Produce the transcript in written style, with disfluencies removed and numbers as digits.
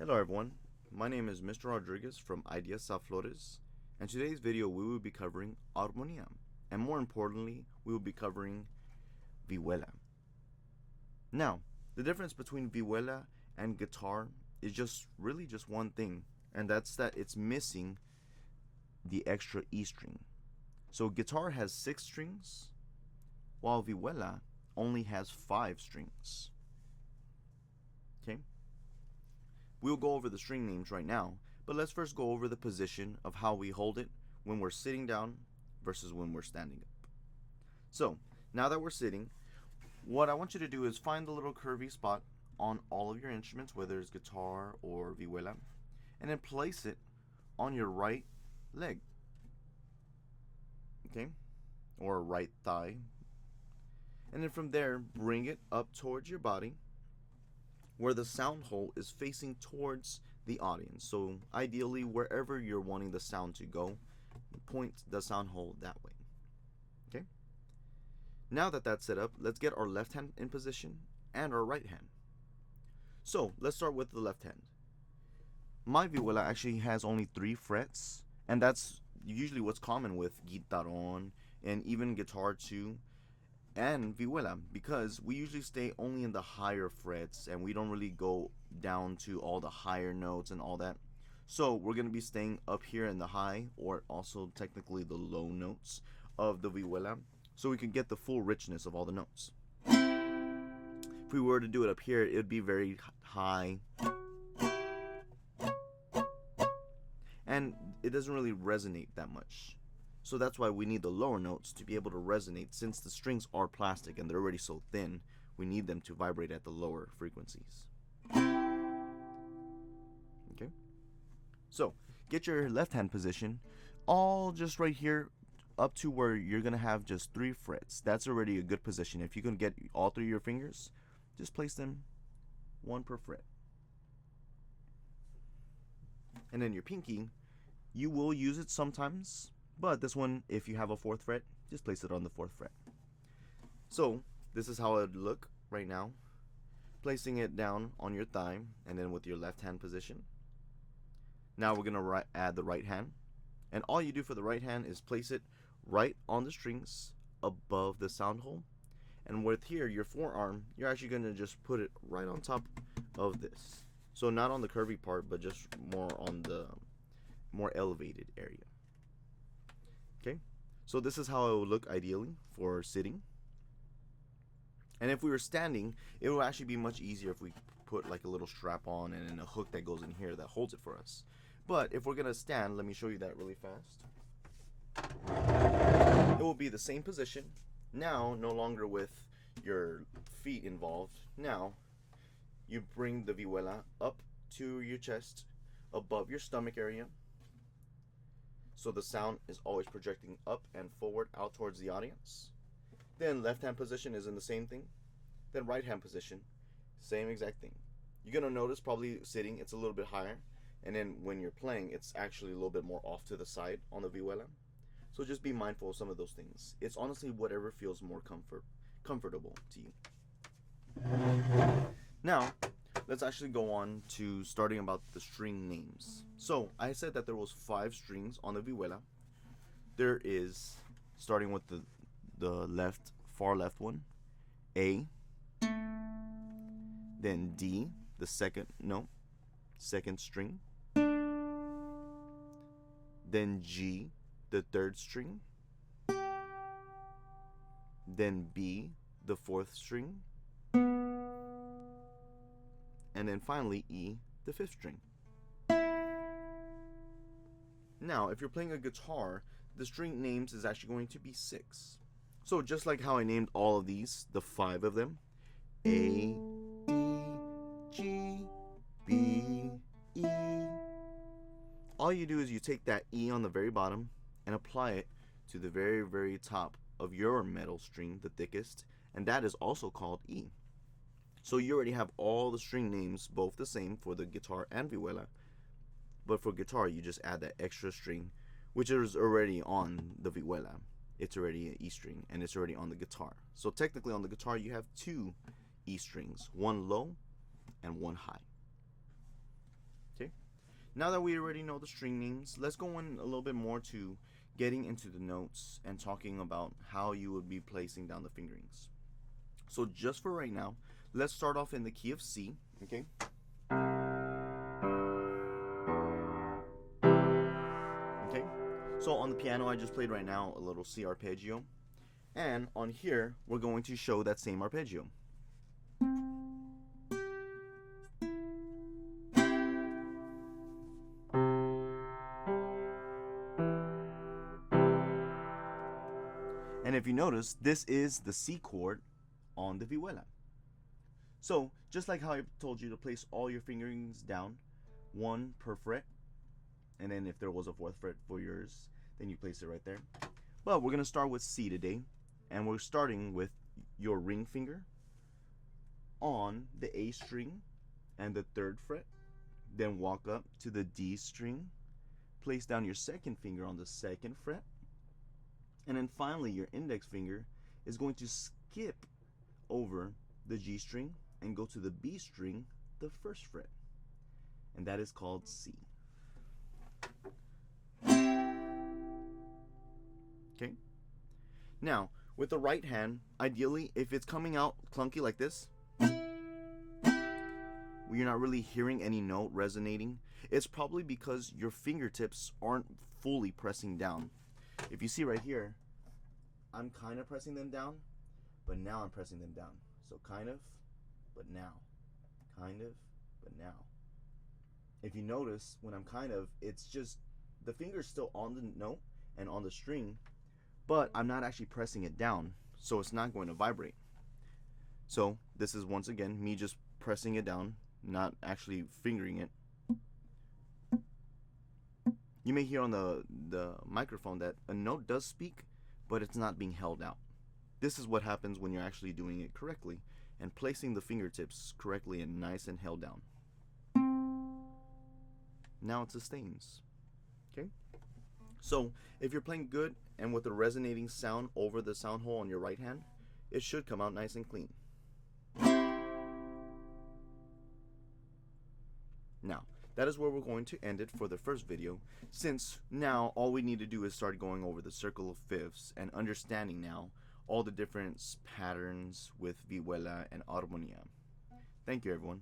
Hello everyone, my name is Mr. Rodriguez from Ideas Sa Flores, and today's video we will be covering armonía, and more importantly, we will be covering vihuela. Now, the difference between vihuela and guitar is really just one thing, and that's that it's missing the extra E string. So guitar has 6 strings, while vihuela only has 5 strings. Okay? We'll go over the string names right now, but let's first go over the position of how we hold it when we're sitting down versus when we're standing up. So, now that we're sitting, what I want you to do is find the little curvy spot on all of your instruments, whether it's guitar or vihuela, and then place it on your right leg, okay, or right thigh. And then from there, bring it up towards your body where the sound hole is facing towards the audience. So ideally, wherever you're wanting the sound to go, point the sound hole that way. Okay? Now that that's set up, let's get our left hand in position and our right hand. So let's start with the left hand. My vihuela actually has only 3 frets, and that's usually what's common with guitarón and even guitar too, and vihuela, because we usually stay only in the higher frets and we don't really go down to all the higher notes and all that. So we're going to be staying up here in the high, or also technically the low notes of the vihuela, so we can get the full richness of all the notes. If we were to do it up here, it would be very high, and it doesn't really resonate that much. So that's why we need the lower notes to be able to resonate. Since the strings are plastic and they're already so thin, we need them to vibrate at the lower frequencies. Okay? So, get your left hand position all just right here up to where you're going to have just 3 frets. That's already a good position. If you can get all 3 of your fingers, just place them 1 per fret. And then your pinky, you will use it sometimes, but this one, if you have a 4th fret, just place it on the 4th fret. So this is how it would look right now. Placing it down on your thigh and then with your left hand position. Now we're going to add the right hand. And all you do for the right hand is place it right on the strings above the sound hole. And with here, your forearm, you're actually going to just put it right on top of this. So not on the curvy part, but just more on the more elevated area. Okay, so this is how it would look ideally for sitting. And if we were standing, it would actually be much easier if we put like a little strap on and then a hook that goes in here that holds it for us. But if we're gonna stand, let me show you that really fast. It will be the same position. Now, no longer with your feet involved. Now, you bring the vihuela up to your chest, above your stomach area. So the sound is always projecting up and forward out towards the audience. Then left hand position is in the same thing. Then right hand position, same exact thing. You're going to notice probably sitting it's a little bit higher, and then when you're playing it's actually a little bit more off to the side on the vihuela. So just be mindful of some of those things. It's honestly whatever feels more comfortable to you. Now, let's actually go on to starting about the string names. So I said that there was 5 strings on the vihuela. There is, starting with the far left one, A, then D, the second string, then G, the 3rd string, then B, the 4th string, and then finally E, the 5th string. Now, if you're playing a guitar, the string names is actually going to be 6. So just like how I named all of these, the 5 of them, A, D, G, B, E. All you do is you take that E on the very bottom and apply it to the very, very top of your metal string, the thickest, and that is also called E. So you already have all the string names both the same for the guitar and vihuela, but for guitar you just add that extra string, which is already on the vihuela. It's already an E string, and it's already on the guitar. So technically on the guitar you have 2 E strings, one low and one high. Now that we already know the string names, let's go in a little bit more to getting into the notes and talking about how you would be placing down the fingerings. So just for right now, let's start off in the key of C, okay? Okay, so on the piano I just played right now a little C arpeggio, and on here we're going to show that same arpeggio. And if you notice, this is the C chord on the vihuela. So just like how I told you to place all your fingerings down, one per fret, and then if there was a fourth fret for yours, then you place it right there. But we're gonna start with C today, and we're starting with your ring finger on the A string and the 3rd fret, then walk up to the D string, place down your second finger on the 2nd fret, and then finally your index finger is going to skip over the G string and go to the B string, the 1st fret, and that is called C. Okay. Now, with the right hand, ideally, if it's coming out clunky like this, where you're not really hearing any note resonating, it's probably because your fingertips aren't fully pressing down. If you see right here, I'm kind of pressing them down, but now I'm pressing them down. So kind of, but now. Kind of, but now. If you notice, when I'm kind of, it's just the finger's still on the note and on the string, but I'm not actually pressing it down, so it's not going to vibrate. So this is once again me just pressing it down, not actually fingering it. You may hear on the microphone that a note does speak, but it's not being held out. This is what happens when you're actually doing it correctly and placing the fingertips correctly and nice and held down. Now it sustains. Okay? So if you're playing good and with a resonating sound over the sound hole on your right hand, it should come out nice and clean. Now, that is where we're going to end it for the first video, since now all we need to do is start going over the circle of fifths and understanding now all the different patterns with vihuela and armonía. Thank you, everyone.